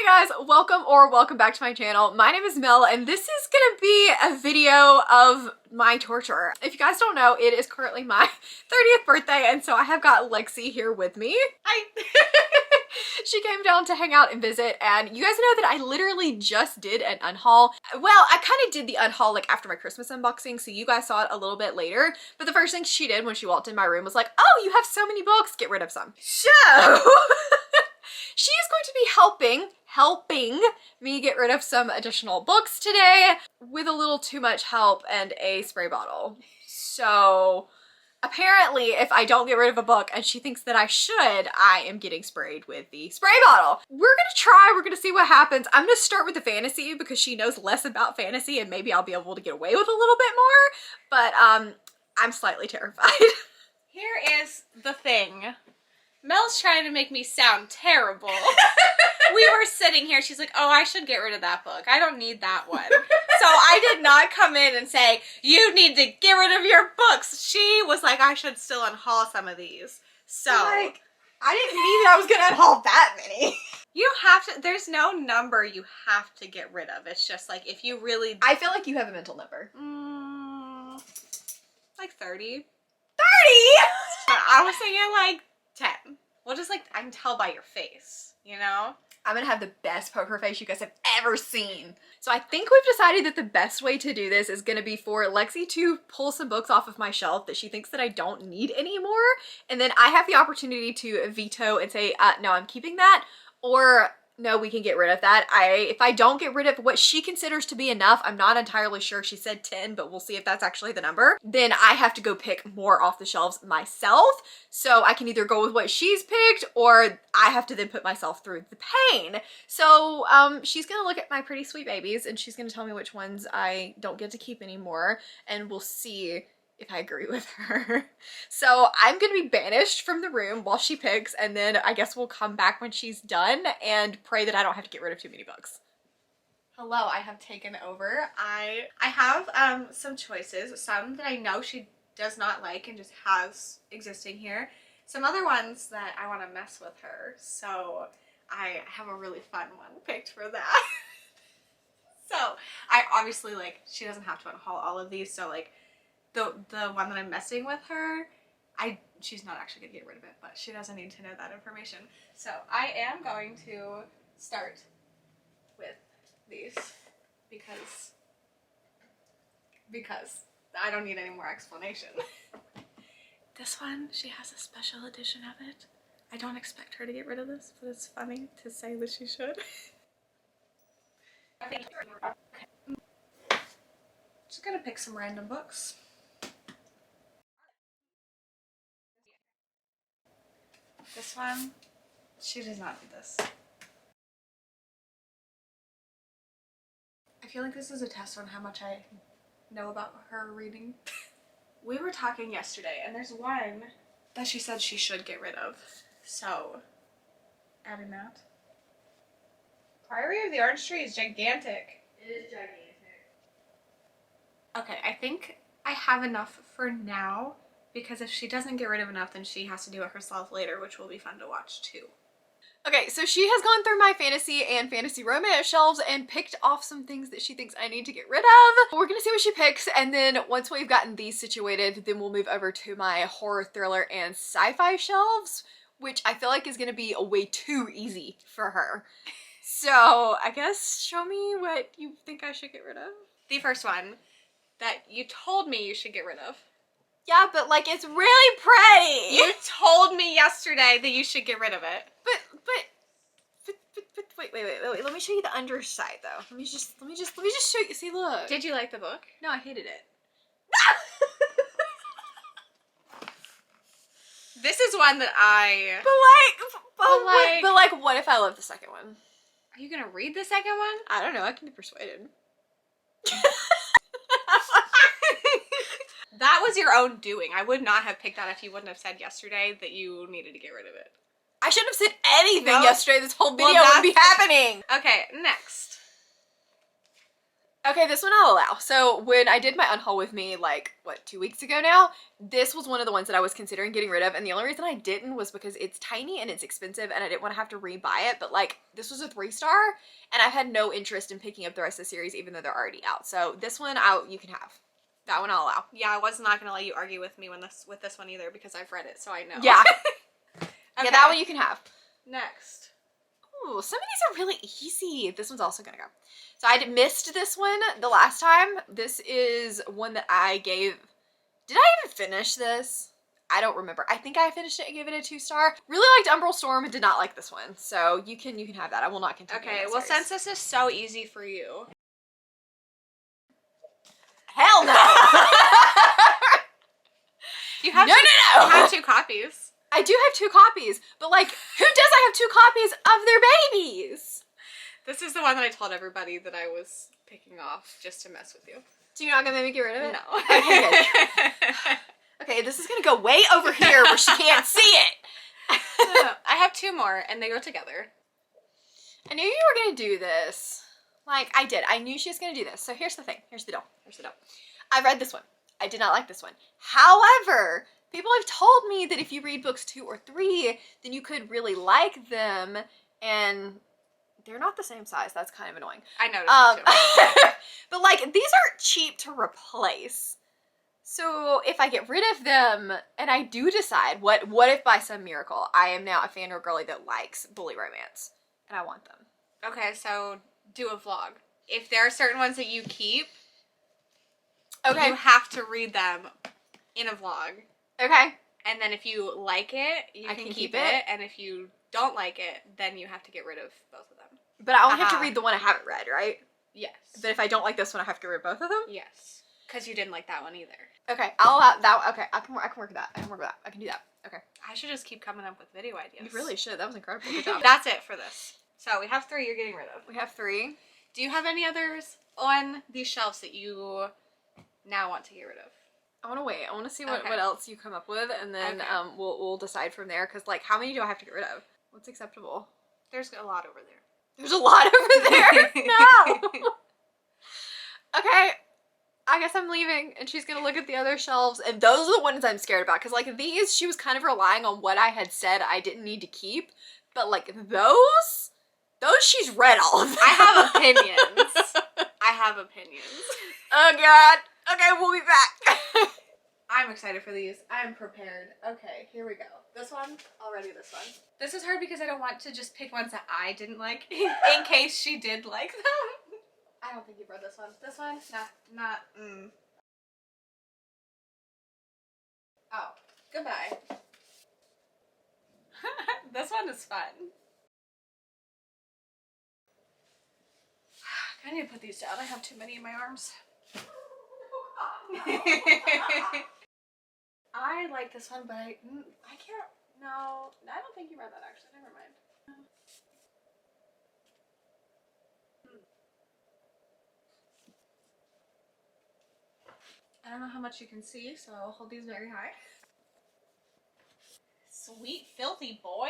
Hi guys, welcome back to my channel. My name is Mel and this is gonna be a video of my torture. If you guys don't know, it is currently my 30th birthday and so I have got Lexie here with me. Hi! She came down to hang out and visit, and you guys know that I literally just did an unhaul. Well, I kind of did the unhaul like after my Christmas unboxing, so you guys saw it a little bit later, but the first thing she did when she walked in my room was like, oh, you have so many books, get rid of some. So she is going to be helping me get rid of some additional books today with a little too much help and a spray bottle. So apparently if I don't get rid of a book and she thinks that I should, I am getting sprayed with the spray bottle. We're gonna see what happens. I'm gonna start with the fantasy because she knows less about fantasy and maybe I'll be able to get away with a little bit more, but I'm slightly terrified. Here is the thing. Mel's trying to make me sound terrible. We were sitting here, she's like, oh, I should get rid of that book. I don't need that one. So I did not come in and say, you need to get rid of your books. She was like, I should still unhaul some of these. So like, I didn't mean that I was gonna unhaul that many. You have to, there's no number you have to get rid of. It's just like, if you really... I feel like you have a mental number. Like 30. 30? I was thinking like 10. Well, just like, I can tell by your face, you know? I'm gonna have the best poker face you guys have ever seen. So I think we've decided that the best way to do this is gonna be for Lexie to pull some books off of my shelf that she thinks that I don't need anymore. And then I have the opportunity to veto and say, no, I'm keeping that. Or no, we can get rid of that. If I don't get rid of what she considers to be enough, I'm not entirely sure. She said 10, but we'll see if that's actually the number. Then I have to go pick more off the shelves myself. So I can either go with what she's picked or I have to then put myself through the pain. So she's gonna look at my pretty sweet babies and she's gonna tell me which ones I don't get to keep anymore. And we'll see if I agree with her. So I'm gonna be banished from the room while she picks, and then I guess we'll come back when she's done and pray that I don't have to get rid of too many books. Hello, I have taken over. I have some choices, some that I know she does not like and just has existing here. Some other ones that I want to mess with her, so I have a really fun one picked for that. So I obviously, like, she doesn't have to unhaul all of these, so like the one that I'm messing with her, she's not actually gonna get rid of it, but she doesn't need to know that information. So I am going to start with these because I don't need any more explanation. This one, she has a special edition of it. I don't expect her to get rid of this, but it's funny to say that she should. Just gonna pick some random books. This one, she does not need this. I feel like this is a test on how much I know about her reading. We were talking yesterday and there's one that she said she should get rid of. So, adding that. Priory of the Orange Tree is gigantic. It is gigantic. Okay, I think I have enough for now. Because if she doesn't get rid of enough, then she has to do it herself later, which will be fun to watch too. Okay, so she has gone through my fantasy and fantasy romance shelves and picked off some things that she thinks I need to get rid of. We're gonna see what she picks, and then once we've gotten these situated, then we'll move over to my horror, thriller, and sci-fi shelves, which I feel like is gonna be way too easy for her. So I guess show me what you think I should get rid of. The first one that you told me you should get rid of. Yeah, but like it's really pretty. You told me yesterday that you should get rid of it. But wait. Let me show you the underside though. Let me just show you. See, look. Did you like the book? No, I hated it. This is one that I... But like, what if I love the second one? Are you gonna read the second one? I don't know. I can be persuaded. That was your own doing. I would not have picked that if you wouldn't have said yesterday that you needed to get rid of it. I shouldn't have said anything yesterday. This whole video Well, would be happening. Okay, next. Okay, this one I'll allow. So when I did my unhaul with me, like, what, 2 weeks ago now, this was one of the ones that I was considering getting rid of, and the only reason I didn't was because it's tiny and it's expensive and I didn't want to have to rebuy it, but like, this was a 3-star, and I had no interest in picking up the rest of the series even though they're already out. So this one, you can have. That one I'll allow. Yeah, I was not going to let you argue with me with this one either because I've read it, so I know. Yeah. Okay. Yeah, that one you can have. Next. Ooh, some of these are really easy. This one's also gonna go. So I missed this one the last time. This is one that I gave. Did I even finish this? I don't remember. I think I finished it and gave it a 2-star. Really liked Umbral Storm and did not like this one. So you can have that. I will not continue. Okay, well, since this is so easy for you. Hell no! You have no. You have 2 copies. I do have 2 copies, but like, who doesn't have 2 copies of their babies? This is the one that I told everybody that I was picking off just to mess with you. So you're not gonna make me get rid of it? No. Okay, good. Okay, this is gonna go way over here where she can't see it. I have 2 more, and they go together. I knew you were gonna do this. Like, I did. I knew she was gonna do this. So here's the thing. Here's the deal. I read this one. I did not like this one. However, people have told me that if you read books 2 or 3, then you could really like them, and they're not the same size. That's kind of annoying. I noticed that too. But like, these are cheap to replace. So if I get rid of them, and I do decide, what if by some miracle I am now a fangirl girly that likes bully romance, and I want them? Okay, so do a vlog. If there are certain ones that you keep, okay, you have to read them in a vlog. Okay. And then if you like it, you can keep it. And if you don't like it, then you have to get rid of both of them. But I only have to read the one I haven't read, right? Yes. But if I don't like this one, I have to get rid of both of them? Yes. Because you didn't like that one either. Okay, I'll allow that. Okay, I can work with that. I can do that. Okay. I should just keep coming up with video ideas. You really should. That was incredible. Good job. That's it for this. So we have 3 you're getting rid of. We have 3. Do you have any others on these shelves that you now want to get rid of? I want to wait. I want to see what else you come up with, and then we'll decide from there. Because like, how many do I have to get rid of? What's acceptable? There's a lot over there. There's a lot over there. No. Okay. I guess I'm leaving, and she's gonna look at the other shelves, and those are the ones I'm scared about. Because like, these, she was kind of relying on what I had said I didn't need to keep, but like those she's read all of them. I have opinions. I have opinions. Oh god. Okay, we'll be back. I'm excited for these. I'm prepared. Okay, here we go. This one, already this one. This is hard because I don't want to just pick ones that I didn't like in case she did like them. I don't think you've read this one. This one? Not. Oh, goodbye. This one is fun. I need to put these down. I have too many in my arms. I like this one, but I can't. No, I don't think you read that actually. Never mind. I don't know how much you can see, so I'll hold these very high. Sweet filthy boy.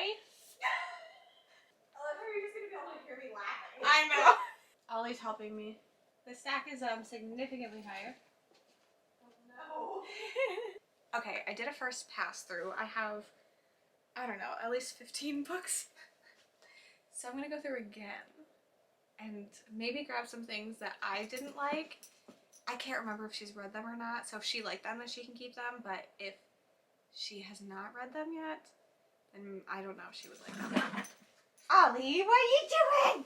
I love how you're just gonna be able to hear me laughing. I know. Ollie's helping me. The stack is significantly higher. Oh no. Okay, I did a first pass through. I have, I don't know, at least 15 books. So I'm gonna go through again and maybe grab some things that I didn't like. I can't remember if she's read them or not, so if she liked them then she can keep them, but if she has not read them yet, then I don't know if she would like them. Ollie, what are you doing?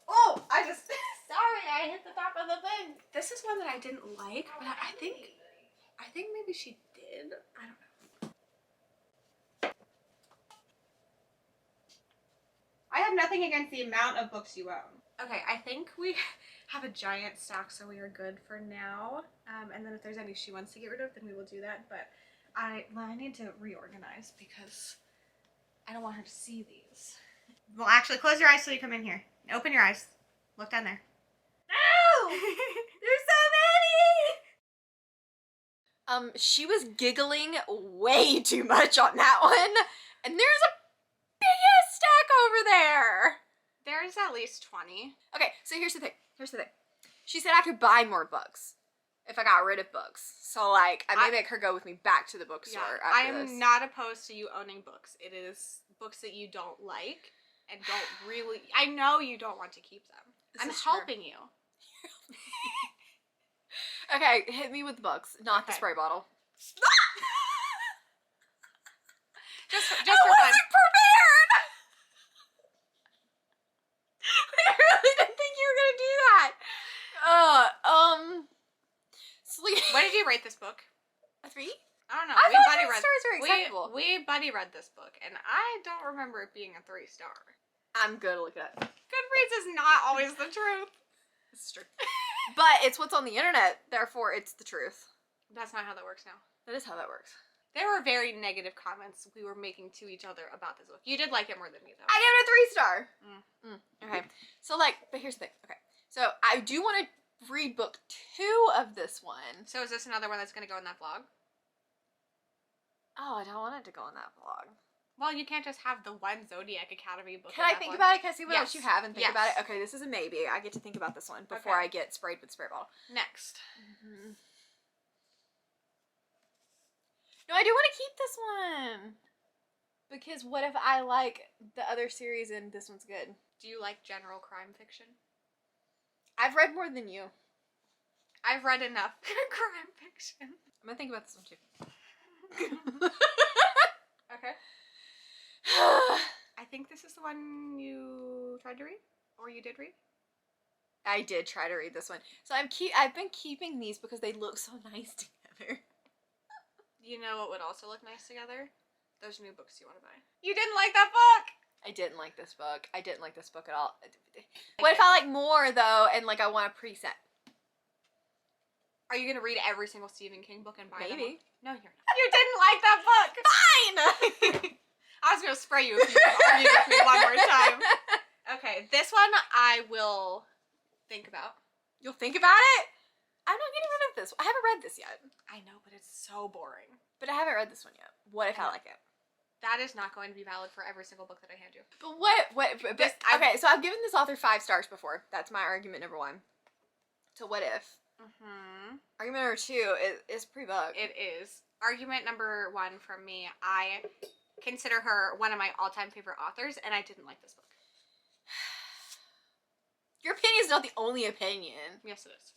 Oh, sorry, I hit the top of the thing. This is one that I didn't like, but I think maybe she did. I don't know. I have nothing against the amount of books you own. Okay, I think we have a giant stack, so we are good for now. And then if there's any she wants to get rid of, then we will do that. But I need to reorganize because I don't want her to see these. Well, actually, close your eyes so you come in here. Open your eyes. Look down there. No! There's so many! She was giggling way too much on that one, and there's a big ass stack over there. There's books at least 20. Okay, so here's the thing. She said I could buy more books if I got rid of books. So, like, I may make her go with me back to the bookstore I after am this. not opposed to you owning books. It is books that you don't like and don't really... I know you don't want to keep them. I'm helping you. Okay, hit me with the books, not the spray bottle. just for fun. I wasn't prepared! I really didn't think you were gonna do that. Sleep. What did you rate this book? A 3? I don't know. I thought 3 stars were acceptable. We buddy read this book, and I don't remember it being a 3-star. I'm good. Look at that. Goodreads is not always the truth. This is true. But it's what's on the internet, therefore it's the truth. That's not how that works now. That is how that works. There were very negative comments we were making to each other about this book. You did like it more than me, though. I gave it a 3-star. Okay. So, like, but here's the thing. Okay. So, I do want to read book 2 of this one. So is this another one that's going to go in that vlog? Oh, I don't want it to go in that vlog. Well, you can't just have the one Zodiac Academy book. Can I think about it? Can I see what else you have and think Yes. about it? Okay, this is a maybe. I get to think about this one before I get sprayed with spray bottle. Next. No, I do want to keep this one. Because what if I like the other series and this one's good? Do you like general crime fiction? I've read more than you. I've read enough crime fiction. I'm gonna think about this one too. Okay. I think this is the one you tried to read? Or you did read? I did try to read this one. So I've been keeping these because they look so nice together. You know what would also look nice together? Those new books you want to buy. You didn't like that book! I didn't like this book. I didn't like this book at all. What if I like more though and like I want a preset? Are you going to read every single Stephen King book and buy them? Maybe. No, you're not. You didn't like that book! Fine! I was going to spray you if you argue with me one more time. Okay, this one I will think about. You'll think about it? I'm not getting rid of this. I haven't read this yet. I know, but it's so boring. But I haven't read this one yet. What if I like it? That is not going to be valid for every single book that I hand you. But okay, so I've given this author 5 stars before. That's my argument number 1. So what if? Argument number 2 is pre-book. It is. Argument number 1 from me, I consider her one of my all-time favorite authors, and I didn't like this book. Your opinion is not the only opinion. Yes, it is.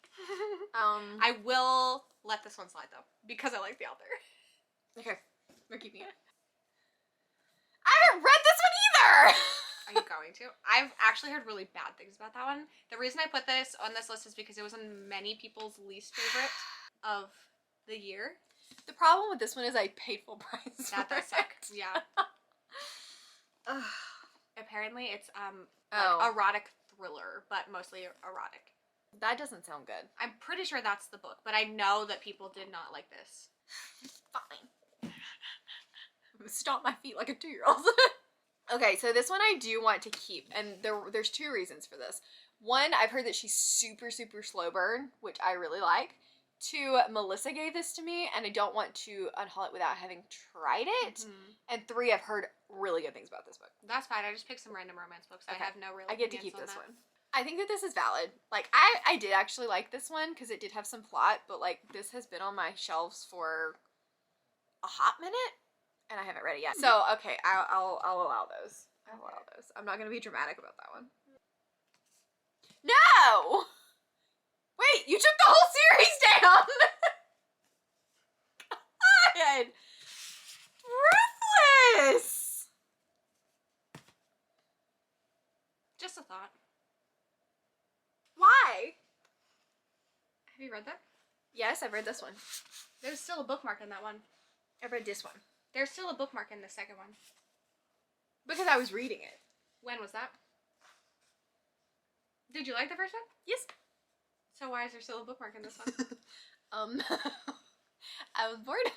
I I will let this one slide, though, because I like the author. Okay, we're keeping it. I haven't read this one either! Are you going to? I've actually heard really bad things about that one. The reason I put this on this list is because it was on many people's least favorite of the year. The problem with this one is I paid full price That for does it. suck. Yeah. Apparently it's like erotic thriller, but mostly erotic. That doesn't sound good. I'm pretty sure that's the book, but I know that people did not like this. Fine. I'm gonna stomp my feet like a 2-year-old. Okay, so this one I do want to keep, and there's 2 reasons for this. 1, I've heard that she's super, super slow burn, which I really like. 2, Melissa gave this to me, and I don't want to unhaul it without having tried it. And 3, I've heard really good things about this book. That's fine. I just picked some random romance books. Okay. I have no real I get to opinions keep on this that. one. I think that this is valid. Like, I did actually like this one because it did have some plot, but like this has been on my shelves for a hot minute and I haven't read it yet. So, okay, I'll allow those. I'll allow those. I'm not going to be dramatic about that one. No! Wait, you took the whole series down! God! Ruthless! Just a thought. Why? Have you read that? Yes, I've read this one. There's still a bookmark in that one. I've read this one. There's still a bookmark in the second one. Because I was reading it. When was that? Did you like the first one? Yes. So why is there still a bookmark in this one? I was bored.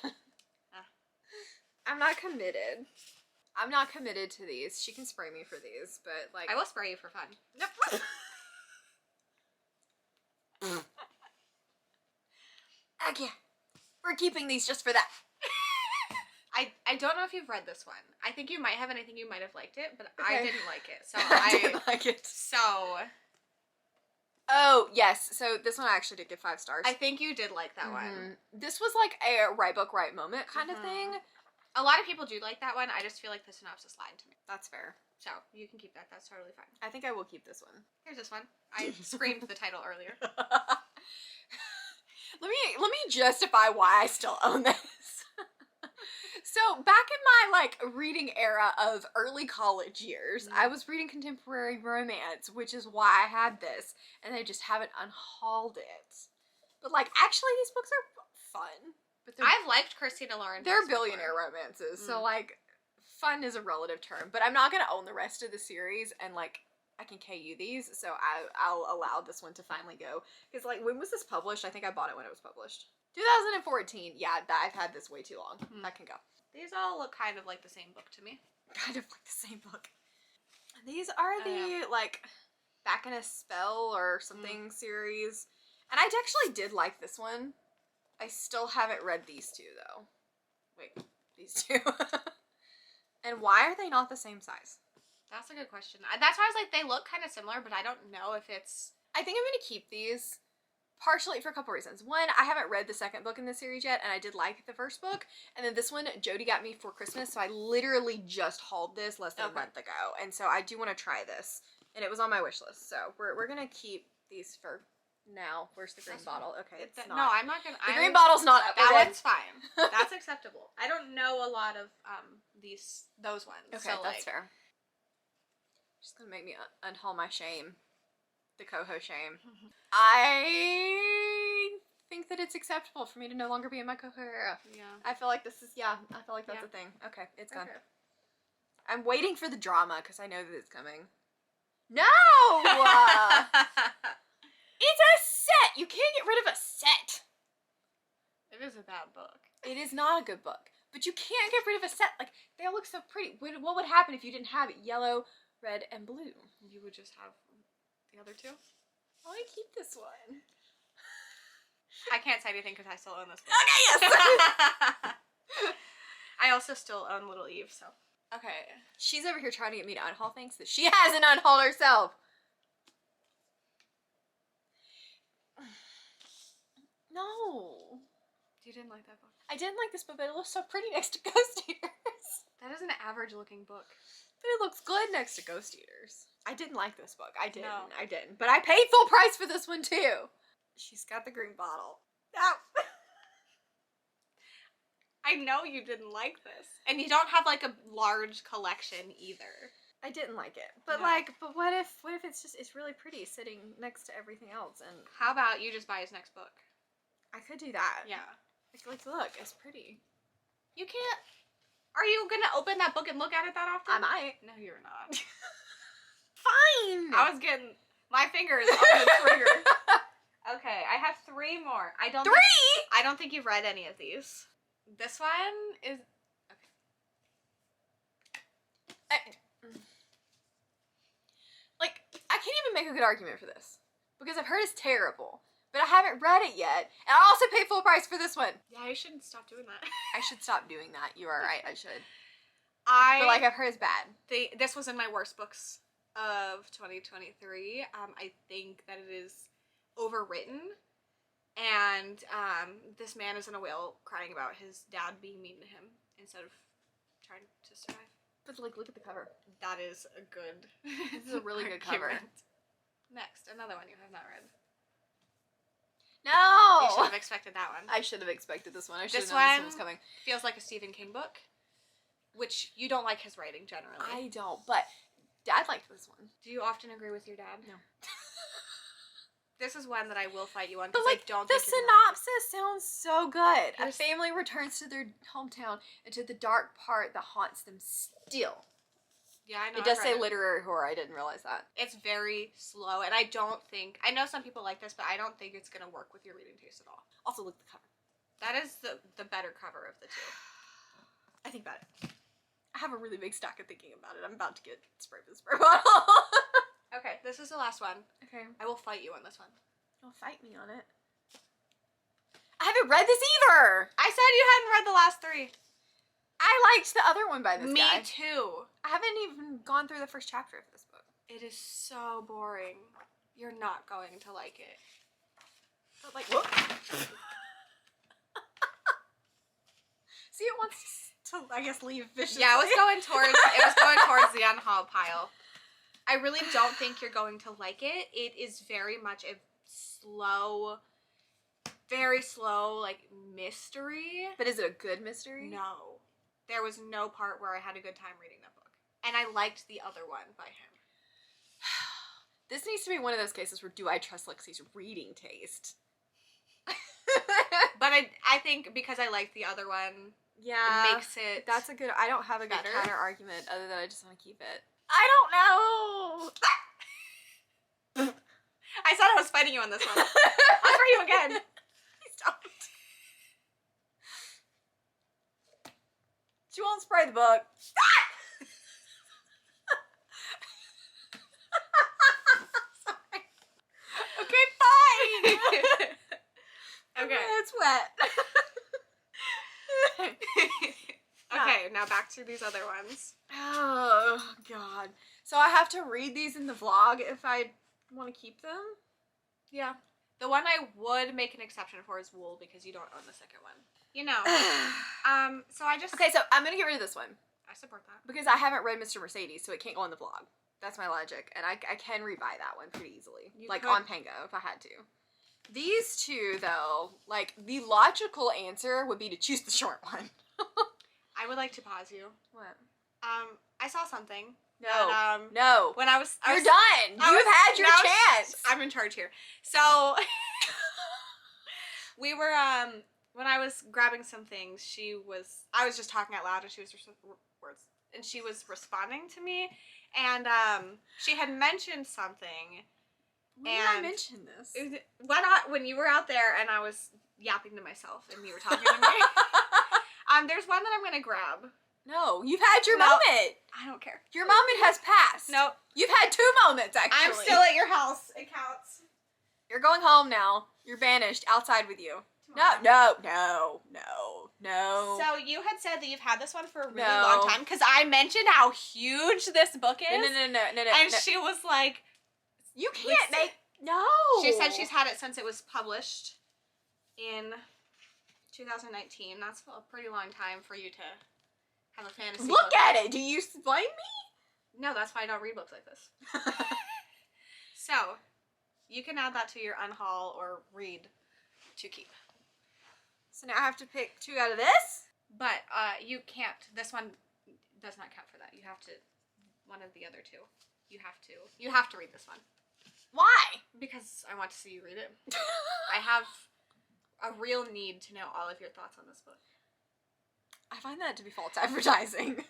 I'm not committed. I'm not committed to these. She can spray me for these, but like... I will spray you for fun. Nope. Okay. We're keeping these just for that. I don't know if you've read this one. I think you might have, and I think you might have liked it, but Okay. I didn't like it. So I didn't like it. So Oh, yes. So this one I actually did give 5 stars. I think you did like that one. This was like a right book, right moment kind of thing. A lot of people do like that one. I just feel like the synopsis lied to me. That's fair. So you can keep that. That's totally fine. I think I will keep this one. Here's this one. I screamed the title earlier. Let me justify why I still own this. So back in my like reading era of early college years, I was reading contemporary romance, which is why I had this, and I just haven't unhauled it. But like, actually, these books are fun. But I've liked Christina Lauren. They're billionaire romances, so like, fun is a relative term. But I'm not gonna own the rest of the series, and like, I can KU these, so I'll allow this one to finally go. Because like, when was this published? I think I bought it when it was published. 2014. Yeah, I've had this way too long. That can go. These all look kind of like the same book to me. Kind of like the same book. These are the like Back in a Spell or something series. And I actually did like this one. I still haven't read these two though. Wait, these two. And why are they not the same size? That's a good question. That's why I was like, they look kind of similar, but I don't know if it's... I think I'm going to keep these partially for a couple reasons. One, I haven't read the second book in the series yet, and I did like the first book. And then this one, Jody got me for Christmas, so I literally just hauled this less than a month ago. And so I do want to try this. And it was on my wish list, so we're going to keep these for now. Where's the green bottle? Okay, it's not. No, I'm not going to... The green bottle's not up. That one's fine. That's acceptable. I don't know a lot of those ones. Okay, so, that's fair. Just going to make me unhaul my shame. The coho shame. I think that it's acceptable for me to no longer be in my coho era. Yeah. I feel like this is, I feel like that's a thing. Okay, it's gone. Okay. I'm waiting for the drama because I know that it's coming. No! It's a set! You can't get rid of a set! It is a bad book. It is not a good book. But you can't get rid of a set. Like, they all look so pretty. What would happen if you didn't have it? Yellow, red, and blue. You would just have the other two? I want to keep this one. I can't say anything because I still own this book. Okay, yes! I also still own Little Eve, so. Okay. She's over here trying to get me to unhaul things that she hasn't unhauled herself. No. You didn't like that book? I didn't like this book, but it looks so pretty next to Ghost Eaters. That is an average looking book. But it looks good next to Ghost Eaters. I didn't like this book. I didn't. No. I didn't. But I paid full price for this one too. She's got the green bottle. Ow. I know you didn't like this. And you don't have like a large collection either. I didn't like it. But but what if it's really pretty sitting next to everything else? And how about you just buy his next book? I could do that. Yeah. Like look, it's pretty. You can't. Are you gonna open that book and look at it that often? I might. No, you're not. Fine. I was getting my fingers on the trigger. Okay, I have 3 more. I don't think you've read any of these. This one is okay. Like, I can't even make a good argument for this because I've heard it's terrible, but I haven't read it yet, and I also paid full price for this one. Yeah, you shouldn't stop doing that. I should stop doing that. You are right. I should. But like, I've heard it's bad. This was in my worst books of 2023. I think that it is overwritten, and this man is in a whale crying about his dad being mean to him instead of trying to survive. But like, look at the cover. That is a good. This is a really good cover. Next, another one you have not read. No! You should have expected that one. I should have expected this one. I should have this known this one one was coming. Feels like a Stephen King book, which you don't like his writing generally. I don't, but Dad liked this one. Do you often agree with your dad? No. This is one that I will fight you on but because like, I don't the think you're gonna like synopsis sounds so good. A family returns to their hometown and to the dark part that haunts them still. Yeah, I know. It does say literary horror. I didn't realize that. It's very slow, and I don't think... I know some people like this, but I don't think it's going to work with your reading taste at all. Also, look at the cover. That is the better cover of the two. I think about it. I have a really big stack of thinking about it. I'm about to get sprayed with a spray bottle. Okay, this is the last one. Okay. I will fight you on this one. Don't fight me on it. I haven't read this either! I said you hadn't read the last 3. I liked the other one by this guy. Me too. I haven't even gone through the first chapter of this book. It is so boring. You're not going to like it. But like, whoop. See, it wants to, I guess, leave viciously. Yeah, it was going towards the unhaul pile. I really don't think you're going to like it. It is very much a slow, very slow, like, mystery. But is it a good mystery? No. There was no part where I had a good time reading that book. And I liked the other one by him. This needs to be one of those cases where do I trust Lexie's reading taste? But I think because I liked the other one, yeah, it makes it that's a good, I don't have a good better. counter argument other than I just want to keep it. I don't know. I said I was fighting you on this one. I'll for you again. Please don't. She won't spray the book. Sorry. Okay, fine. Okay. It's wet. Okay, now back to these other ones. Oh, God. So I have to read these in the vlog if I want to keep them? Yeah. The one I would make an exception for is Wool because you don't own the second one. You know. So I just... Okay, so I'm going to get rid of this one. I support that. Because I haven't read Mr. Mercedes, so it can't go in the vlog. That's my logic. And I can rebuy that one pretty easily. You like could. on Pango if I had to. These two, though, like, the logical answer would be to choose the short one. I would like to pause you. What? I saw something. No. That, no. When I was You're done. You've had your chance. I'm in charge here. So we were when I was grabbing some things, I was just talking out loud and she was words and she was responding to me and she had mentioned something. When did I mention this? When you were out there and I was yapping to myself and you were talking to me. There's one that I'm gonna grab. No, you've had your moment. I don't care. Your moment has passed. No. You've had 2 moments, actually. I'm still at your house. It counts. You're going home now. You're banished. Outside with you. No. So you had said that you've had this one for a really No. long time because I mentioned how huge this book is. No. And she was like, you can't make... No. She said she's had it since it was published in 2019. That's a pretty long time for you to have a fantasy Look book. at it. Do you blame me? No, that's why I don't read books like this. So, you can add that to your unhaul or read to keep. So now I have to pick 2 out of this? But you can't. This one does not count for that. You have to, one of the other 2. You have to read this one. Why? Because I want to see you read it. I have a real need to know all of your thoughts on this book. I find that to be false advertising.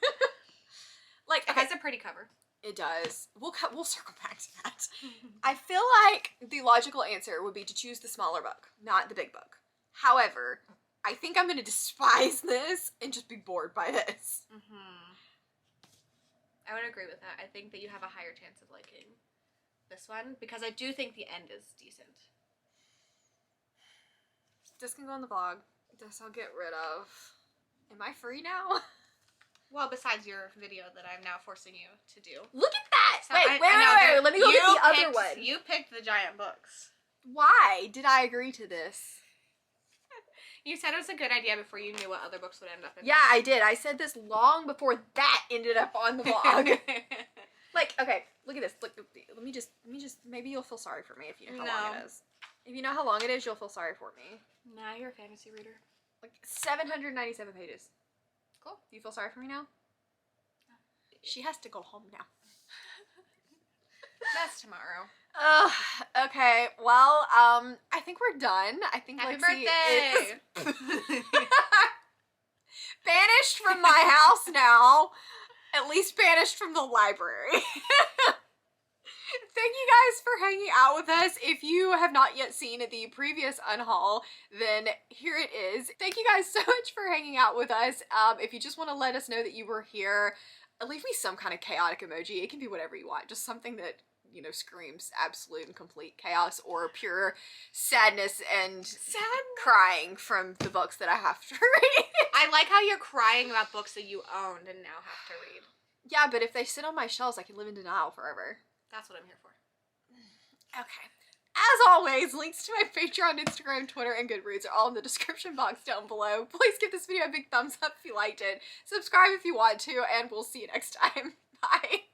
Like, It has a pretty cover. It does. We'll circle back to that. I feel like the logical answer would be to choose the smaller book, not the big book. However, I think I'm going to despise this and just be bored by this. I would agree with that. I think that you have a higher chance of liking this one because I do think the end is decent. This can go in the vlog. This I'll get rid of. Am I free now? Well, besides your video that I'm now forcing you to do. Look at that! So wait, I let me go get the other one. You picked the giant books. Why did I agree to this? You said it was a good idea before you knew what other books would end up in. Yeah, I did. I said this long before that ended up on the vlog. Like, okay, look at this. Look, let me just, maybe you'll feel sorry for me if you know how long it is. If you know how long it is, you'll feel sorry for me. Nah, you're a fantasy reader. Like, 797 pages. Cool. Do you feel sorry for me now? She has to go home now. That's tomorrow. Okay. Well, I think we're done. I think Happy Lexie birthday! is banished from my house now. At least banished from the library. Thank you guys for hanging out with us. If you have not yet seen the previous unhaul, then here it is. Thank you guys so much for hanging out with us. If you just want to let us know that you were here, leave me some kind of chaotic emoji. It can be whatever you want. Just something that you know, screams absolute and complete chaos or pure sadness and crying from the books that I have to read. I like how you're crying about books that you owned and now have to read. Yeah, but if they sit on my shelves, I can live in denial forever. That's what I'm here for. Okay. As always, links to my Patreon, Instagram, Twitter, and Goodreads are all in the description box down below. Please give this video a big thumbs up if you liked it. Subscribe if you want to, and we'll see you next time. Bye.